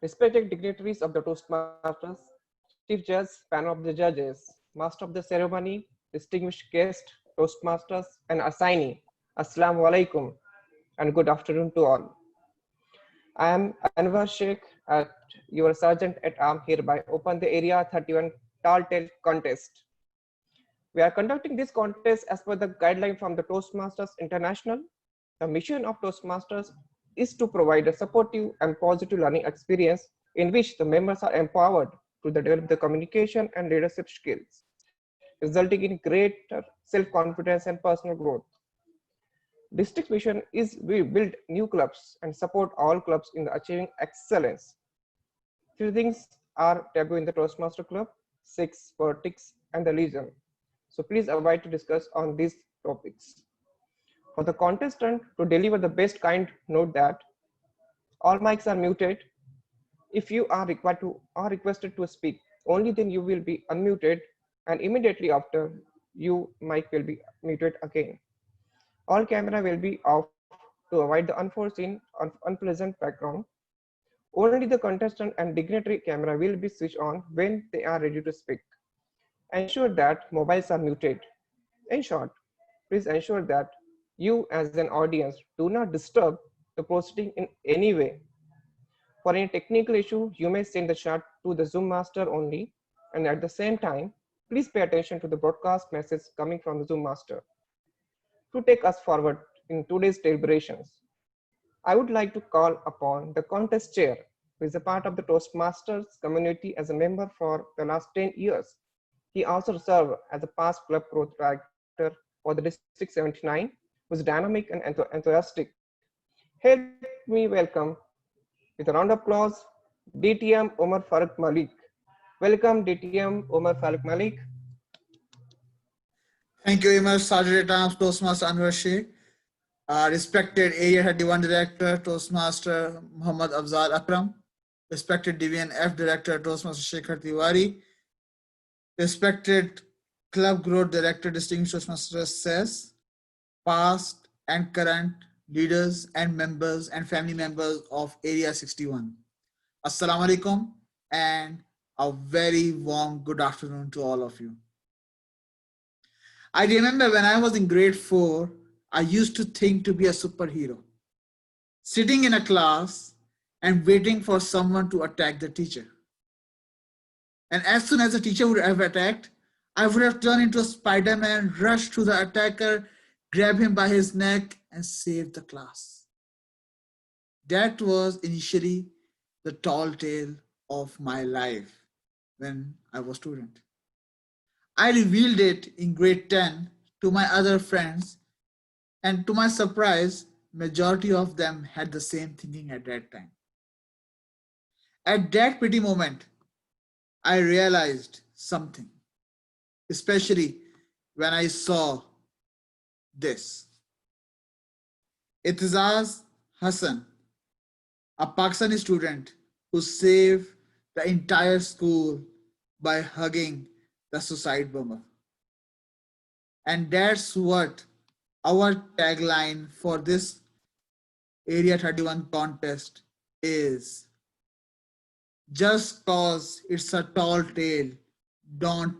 Respected dignitaries of the Toastmasters, Chief Judge, panel of the judges, Master of the ceremony, distinguished guest, Toastmasters, and assignee, Assalamu alaikum, and good afternoon to all. I am Anwar Sheikh, at your Sergeant at Arm, hereby open the Area 31 Tall Tale Contest. We are conducting this contest as per the guideline from the Toastmasters International. The mission of Toastmasters is to provide a supportive and positive learning experience in which the members are empowered to develop the communication and leadership skills, resulting in greater self-confidence and personal growth. District mission is we build new clubs and support all clubs in achieving excellence. Few things are taboo in the Toastmaster Club: sex, politics, and the religion. So please avoid to discuss on these topics. For the contestant to deliver the best kind, note that all mics are muted. If you are requested to speak, only then you will be unmuted, and immediately after, you mic will be muted again. All camera will be off to avoid the unforeseen unpleasant background. Only the contestant and dignitary camera will be switched on when they are ready to speak. Ensure that mobiles are muted. In short, please ensure that you as an audience do not disturb the proceeding in any way. For any technical issue, you may send the chat to the Zoom master only, and at the same time, please pay attention to the broadcast message coming from the Zoom master. To take us forward in today's deliberations, I would like to call upon the contest chair, who is a part of the Toastmasters community as a member for the last 10 years. He also served as a past club growth director for the District 79, who is dynamic and enthusiastic. Help me welcome, with a round of applause, DTM Omar Farooq Malik. Welcome, DTM Omar Farooq Malik. Thank you very much, Sergeant at Arms Toastmaster Anwar Sheikh. Respected Area 31 Director, Toastmaster Muhammad Afzal Akram. Respected Division F Director, Toastmaster Shekhar Tiwari. Respected Club Growth Director, Distinguished Toastmaster says, past and current leaders and members and family members of Area 61. Assalamu alaikum and a very warm good afternoon to all of you. I remember when I was in grade 4, I used to think to be a superhero, sitting in a class and waiting for someone to attack the teacher. And as soon as the teacher would have attacked, I would have turned into a Spider-Man, rushed to the attacker, grab him by his neck and save the class. That was initially the tall tale of my life when I was a student. I revealed it in grade 10 to my other friends, and to my surprise, majority of them had the same thinking at that time. At that pretty moment, I realized something, especially when I saw this. Itizaz Hassan, a Pakistani student who saved the entire school by hugging the suicide bomber. And that's what our tagline for this Area 31 contest is. Just cause it's a tall tale, don't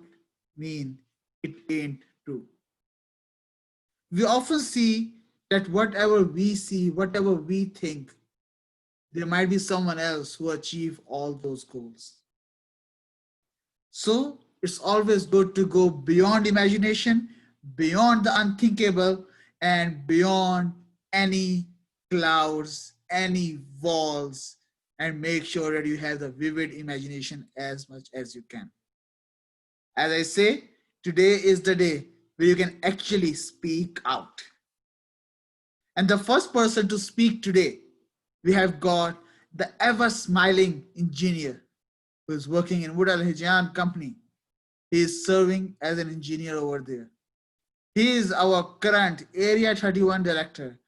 mean it ain't true. We often see that whatever we see, whatever we think, there might be someone else who achieve all those goals. So it's always good to go beyond imagination, beyond the unthinkable, and beyond any clouds, any walls, and make sure that you have the vivid imagination as much as you can. As I say, today is the day where you can actually speak out. And the first person to speak today, we have got the ever smiling engineer who is working in Wood Al Hijan company. He is serving as an engineer over there. He is our current Area 31 director.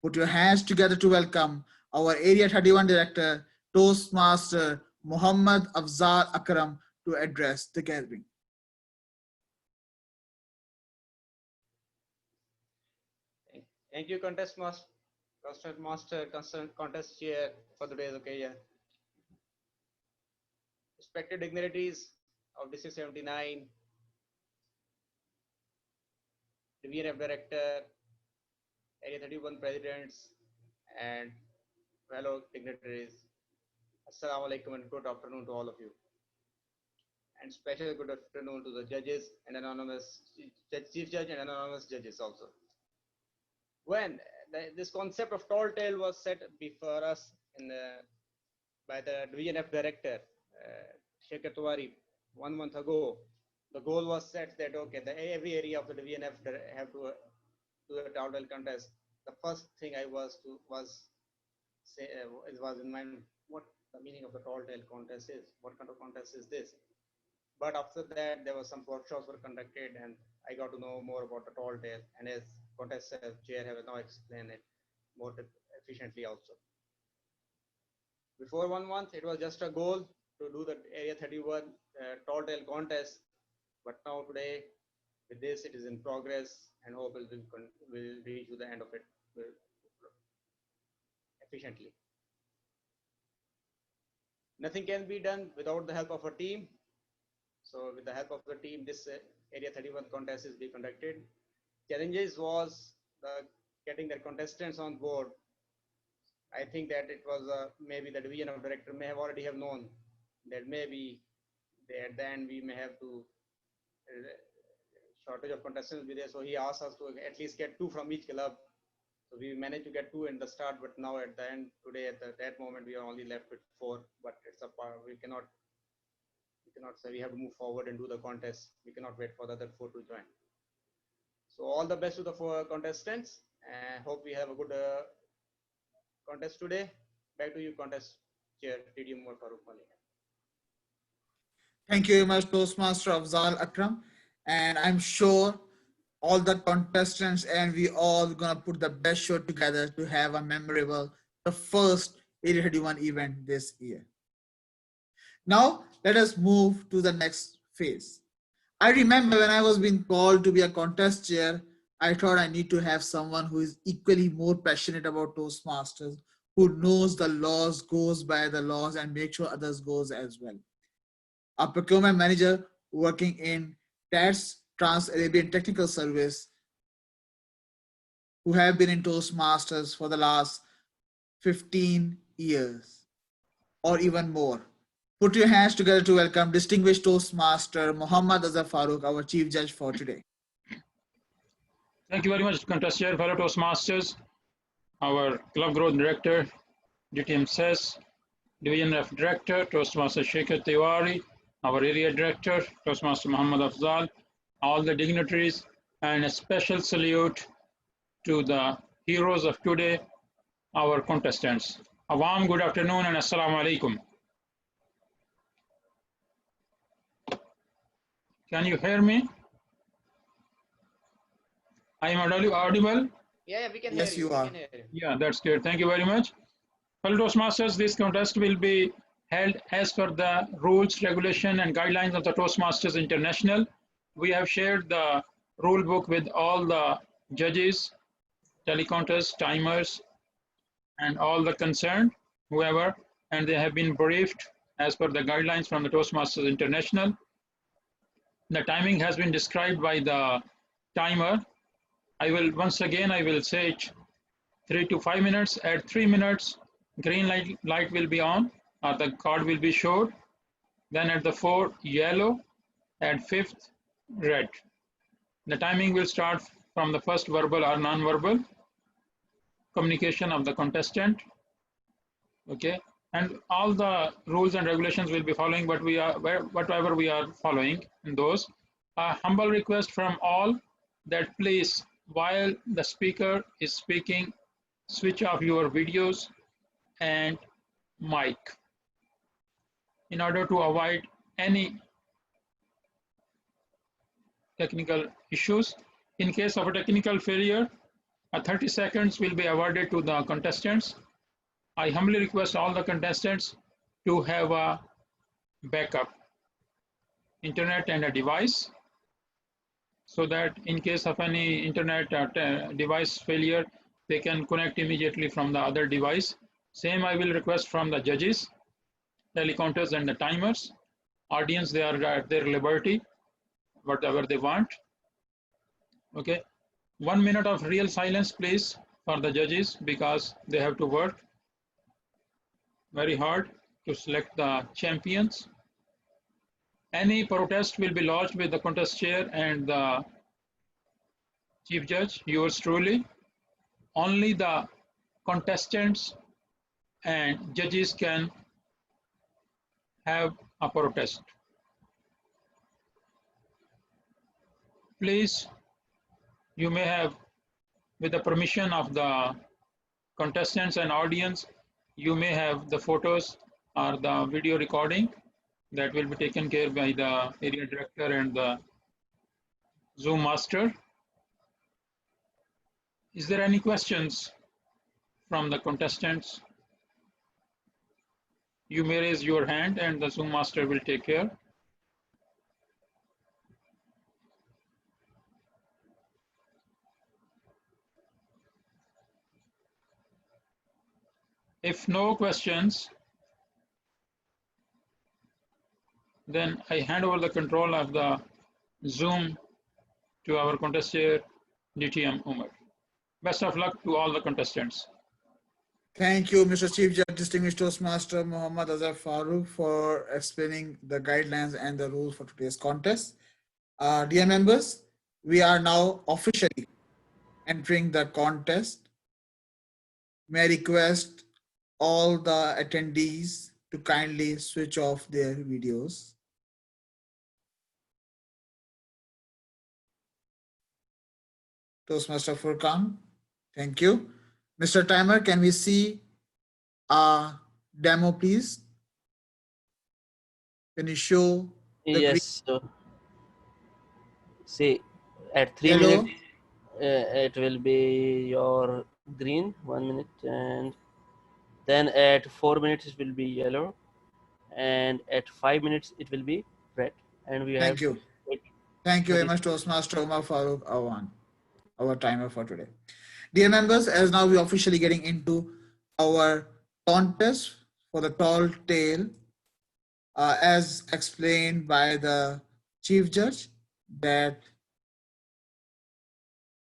Put your hands together to welcome our Area 31 director, Toastmaster Muhammad Afzal Akram, to address the gathering. Thank you, contest master, contest chair for today's occasion. respected dignitaries of District 79, the VNF Director, Area 31 Presidents, and fellow dignitaries. Assalamu alaikum and good afternoon to all of you. And special good afternoon to the judges and anonymous chief judge and anonymous judges also. When this concept of tall tale was set before us by the VNF director, Sheikh Atwari, 1 month ago, the goal was set that, okay, every area of the VNF have to do a tall tale contest. The first thing I was in mind, what the meaning of the tall tale contest is, what kind of contest is this? But after that, there was some workshops were conducted and I got to know more about the tall tale, and as contest chair have now explained it more efficiently also. Before 1 month, it was just a goal to do the Area 31 tall tale contest, but now today, with this, it is in progress and hope will reach to the end of it efficiently. Nothing can be done without the help of a team. So with the help of the team, this Area 31 contest is being conducted. Challenges was getting the contestants on board. I think that it was maybe the division of director may have already have known that maybe at the end we may have to shortage of contestants be there. So he asked us to at least get 2 from each club. So we managed to get 2 in the start, but now at the end today at that moment we are only left with 4. But it's a we cannot say we have to move forward and do the contest. We cannot wait for the other 4 to join. So all the best to the 4 contestants, and hope we have a good contest today. Back to you, contest chair, TD Umar Farooq Malik. Thank you very much, Toastmaster Afzal Akram. And I'm sure all the contestants and we all gonna put the best show together to have a memorable, the first Area 31 event this year. Now, let us move to the next phase. I remember when I was being called to be a contest chair, I thought I need to have someone who is equally more passionate about Toastmasters, who knows the laws, goes by the laws, and make sure others goes as well. A procurement manager working in TATS, Trans-Arabian Technical Service, who have been in Toastmasters for the last 15 years or even more. Put your hands together to welcome distinguished Toastmaster Muhammad Azhar Farooq, our Chief Judge for today. Thank you very much, Contest Chair, fellow Toastmasters, our Club Growth Director, DTM SES, Division F Director, Toastmaster Sheikh Tiwari, our Area Director, Toastmaster Muhammad Afzal, all the dignitaries, and a special salute to the heroes of today, our contestants. A warm good afternoon and Assalamu alaikum. Can you hear me? I am audible? Yeah, we can Yes, hear you. you are. We can hear you. Yeah, that's good. Thank you very much. Fellow Toastmasters, this contest will be held as per the rules, regulation, and guidelines of the Toastmasters International. We have shared the rule book with all the judges, telecounters, timers, and all the concerned, whoever, and they have been briefed as per the guidelines from the Toastmasters International. The timing has been described by the timer. I will say it 3 to 5 minutes. At 3 minutes, green light will be on, or the card will be showed. Then at the 4, yellow. At 5th, red. The timing will start from the first verbal or non-verbal communication of the contestant. Okay, and all the rules and regulations will be following, but whatever we are following in those. A humble request from all that please, while the speaker is speaking, switch off your videos and mic in order to avoid any technical issues. In case of a technical failure, 30 seconds will be awarded to the contestants. I humbly request all the contestants to have a backup internet and a device, so that in case of any internet device failure, they can connect immediately from the other device. Same I will request from the judges, telecounters, and the timers. Audience, they are at their liberty, whatever they want. Okay. 1 minute of real silence, please, for the judges, because they have to work very hard to select the champions. Any protest will be lodged with the contest chair and the chief judge, yours truly. Only the contestants and judges can have a protest. Please, you may have, with the permission of the contestants and audience, you may have the photos or the video recording that will be taken care by the area director and the Zoom master. Is there any questions from the contestants? You may raise your hand and the Zoom master will take care. If no questions, then I hand over the control of the Zoom to our contest chair, DTM Umar. Best of luck to all the contestants. Thank you, Mr. Chief Judge, Distinguished Toastmaster Muhammad Azhar Farooq, for explaining the guidelines and the rules for today's contest. Dear members, we are now officially entering the contest. May I request all the attendees to kindly switch off their videos. Toastmaster Furqan, thank you. Mr. Timer, can we see a demo, please? Can you show the Yes. See, at 3 yellow? minutes, it will be your green, 1 minute, and then at 4 minutes it will be yellow, and at 5 minutes it will be red. And we Thank have you. Thank you very much, Toastmaster Umar Farooq Awan, our timer for today. Dear members, as now we're officially getting into our contest for the tall tale, as explained by the Chief Judge, that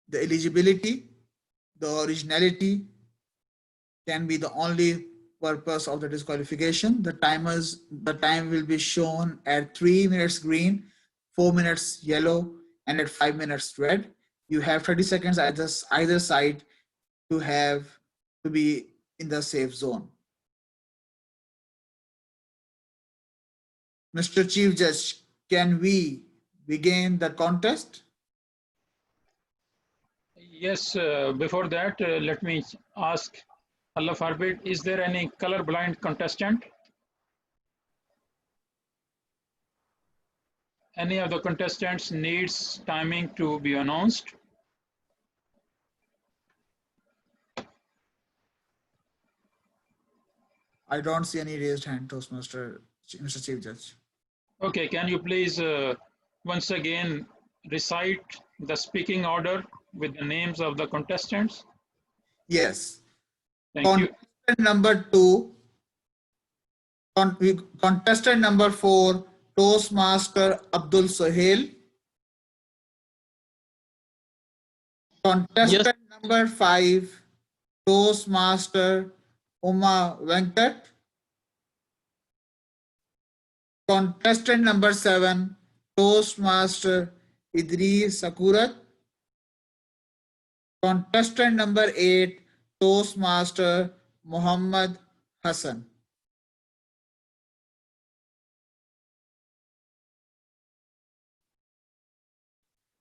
the eligibility, the originality can be the only purpose of the disqualification. The time will be shown at 3 minutes green, 4 minutes yellow, and at 5 minutes red. You have 30 seconds at either side to be in the safe zone. Mr. Chief Judge, can we begin the contest? Yes, before that, let me ask, Allah forbid, is there any colorblind contestant? Any of the contestants needs timing to be announced? I don't see any raised hand, Toastmaster, Mr. Chief Judge. Okay, can you please once again recite the speaking order with the names of the contestants? Yes. Thank you. Contestant number 2, contestant number 4, Toastmaster Abdul Sohail. Contestant number 5, Toastmaster Uma Venkat. Contestant number 7, Toastmaster Idris Sakurat. Contestant number 8, Toastmaster Muhammad Hassan.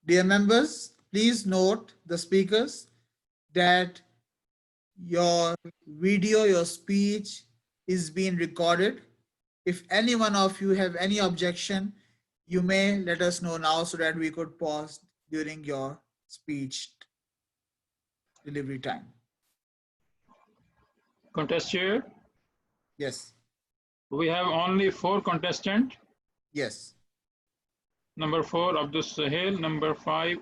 Dear members, please note the speakers that your video, your speech is being recorded. If any one of you have any objection, you may let us know now so that we could pause during your speech delivery time. Contest chair, Yes. we have only 4 contestants. Yes. Number 4, Abdul Sahel. Number 5,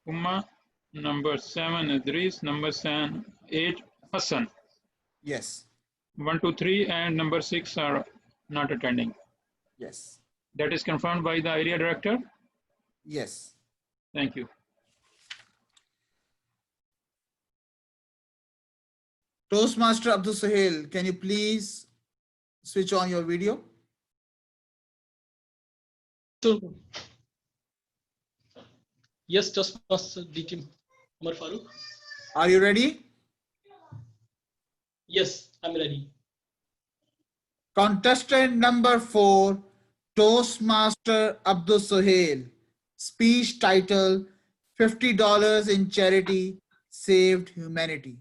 Umma. Number 7, Idris. Number 8, Hassan. Yes. 1, 2, 3, and number 6 are not attending. Yes. That is confirmed by the area director. Yes. Thank you. Toastmaster Abdul Sahel, can you please switch on your video? So, yes, Toastmaster DT Umar Farooq. Are you ready? Yes, I'm ready. Contestant number 4, Toastmaster Abdul Sahel. Speech title, $50 in charity saved humanity.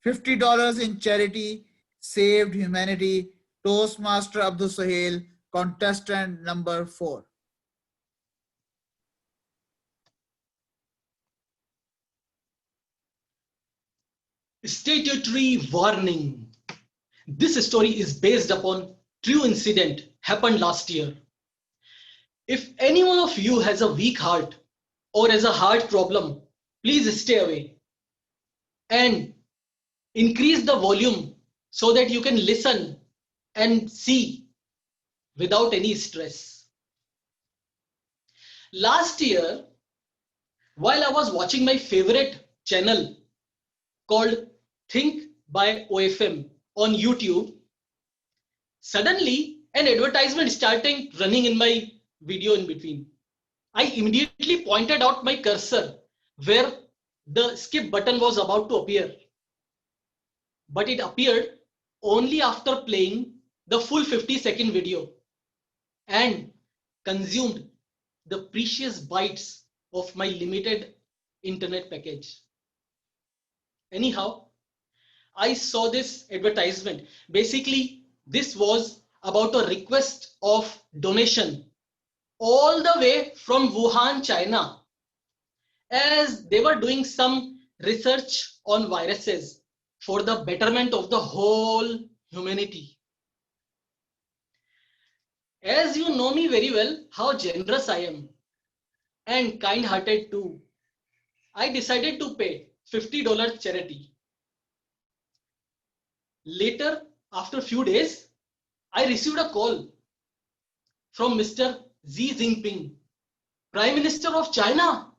$50 in charity saved humanity. Toastmaster Abdul Sahel, contestant number 4. Statutory warning. This story is based upon true incident happened last year. If any one of you has a weak heart or has a heart problem, please stay away and increase the volume so that you can listen and see without any stress. Last year, while I was watching my favorite channel called Think by OFM on YouTube, suddenly an advertisement started running in my video in between. I immediately pointed out my cursor where the skip button was about to appear. But it appeared only after playing the full 50-second video and consumed the precious bytes of my limited internet package. Anyhow, I saw this advertisement. Basically, this was about a request of donation all the way from Wuhan, China, as they were doing some research on viruses for the betterment of the whole humanity. As you know me very well, how generous I am and kind-hearted too, I decided to pay $50 charity. Later, after a few days, I received a call from Mr. Xi Jinping, Prime Minister of China.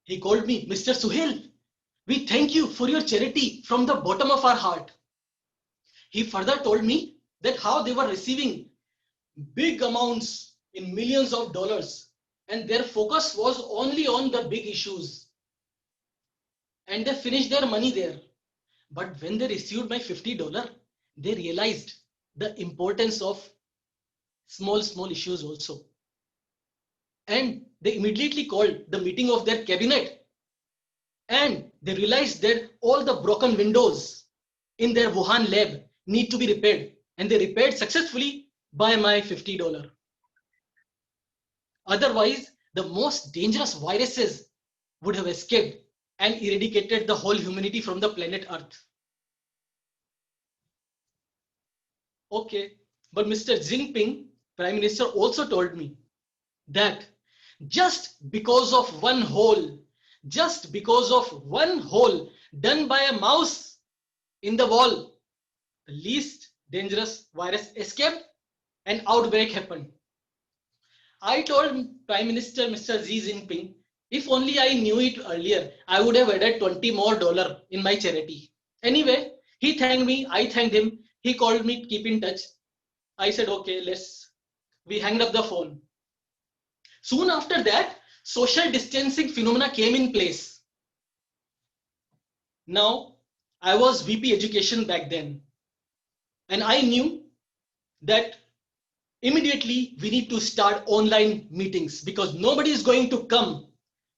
He called me, Mr. Suhail, we thank you for your charity from the bottom of our heart. He further told me that how they were receiving big amounts in millions of dollars and their focus was only on the big issues. And they finished their money there. But when they received my $50, they realized the importance of small issues also. And they immediately called the meeting of their cabinet. And they realized that all the broken windows in their Wuhan lab need to be repaired. And they repaired successfully by my $50. Otherwise, the most dangerous viruses would have escaped and eradicated the whole humanity from the planet Earth. Okay, but Mr. Jinping, Prime Minister, also told me that just because of one hole done by a mouse in the wall, the least dangerous virus escaped and outbreak happened. I told Prime Minister Mr. Xi Jinping, if only I knew it earlier, I would have added $20 more in my charity. Anyway, he thanked me, I thanked him. He called me, keep in touch. I said, okay, we hanged up the phone. Soon after that, social distancing phenomena came in place. Now, I was VP Education back then. And I knew that immediately we need to start online meetings because nobody is going to come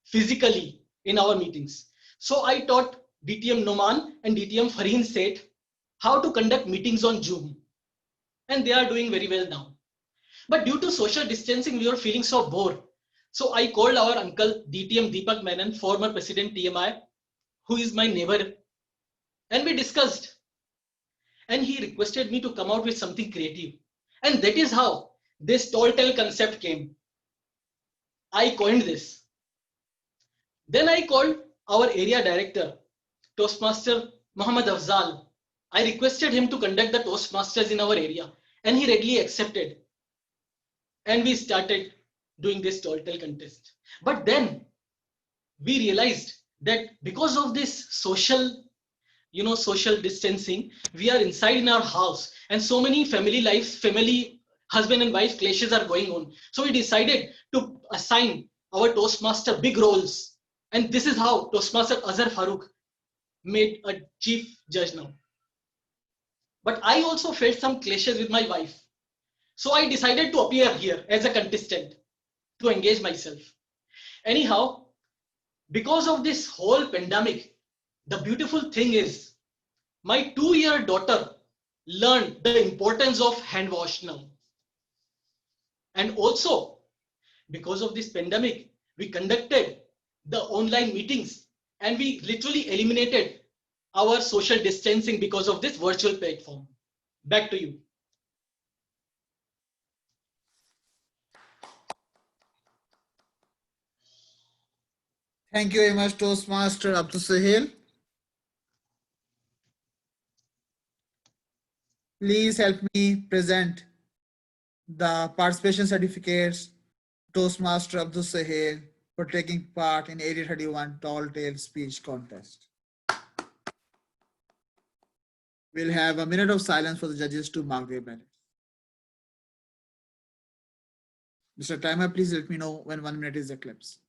physically in our meetings. So I taught DTM Noman and DTM Farheen Seth how to conduct meetings on Zoom. And they are doing very well now. But due to social distancing, we were feeling so bored. So I called our uncle DTM Deepak Menon, former president TMI, who is my neighbor. And we discussed. And he requested me to come out with something creative. And that is how this tall tale concept came. I coined this. Then I called our area director, Toastmaster Muhammad Afzal. I requested him to conduct the Toastmasters in our area and he readily accepted. and we started doing this tall tale contest. But then we realized that because of this social distancing, we are inside in our house, and so many family husband and wife clashes are going on. So we decided to assign our Toastmaster big roles, and this is how Toastmaster Azhar Farooq made a chief judge now. But I also felt some clashes with my wife, so I decided to appear here as a contestant to engage myself. Anyhow, because of this whole pandemic, the beautiful thing is my 2-year daughter learned the importance of hand wash now. And also, because of this pandemic, we conducted the online meetings and we literally eliminated our social distancing because of this virtual platform. Back to you. Thank you very much, Toastmaster Abdul Sahil. Please help me present the participation certificates Toastmaster Abdul Sahil for taking part in Area 31 Tall Tale Speech Contest. We'll have a minute of silence for the judges to mark their ballots. Mr. Timer, please let me know when 1 minute is eclipsed.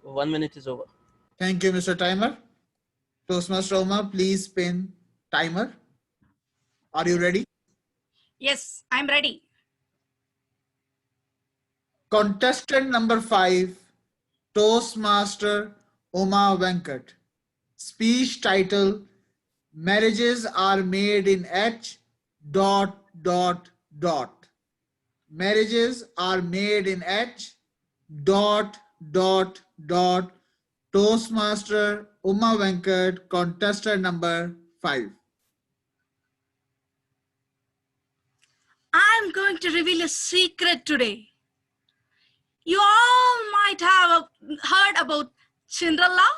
One minute is over. Thank you, Mr. Timer. Toastmaster Oma, please pin timer. Are you ready? Yes, I'm ready. Contestant number 5, Toastmaster Uma Venkat. Speech title, Marriages are made in H ... Marriages are made in H ... Toastmaster Uma Venkat, contestant number 5. I'm going to reveal a secret today. You all might have heard about Cinderella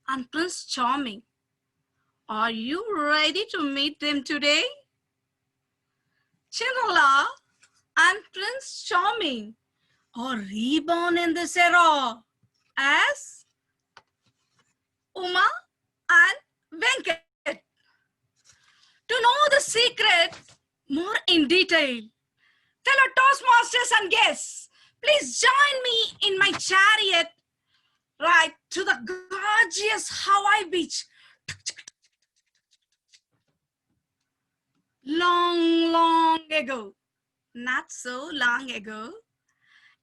and Prince Charming. Are you ready to meet them today? Cinderella and Prince Charming are reborn in this era as Uma and Venkat. To know the secret more in detail, fellow Toastmasters and guests, please join me in my chariot right to the gorgeous Hawaii beach. Long, long ago, not so long ago,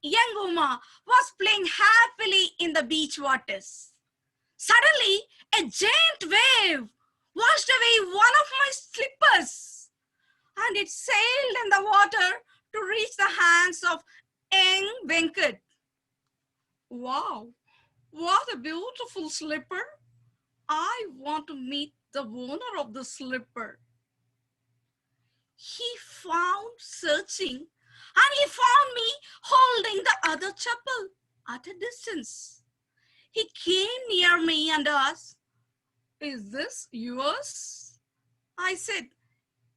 young Uma was playing happily in the beach waters. Suddenly, a giant wave washed away one of my slippers, and it sailed in the water to reach the hands of young Venkat. Wow, what a beautiful slipper. I want to meet the owner of the slipper. He found searching, and he found me holding the other chapel at a distance. He came near me and asked, "Is this yours?" I said,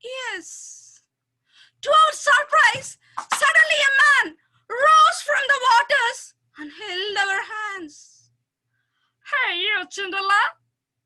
"Yes." To our surprise, suddenly a man rose from the waters and held our hands. "Hey, you Cinderella,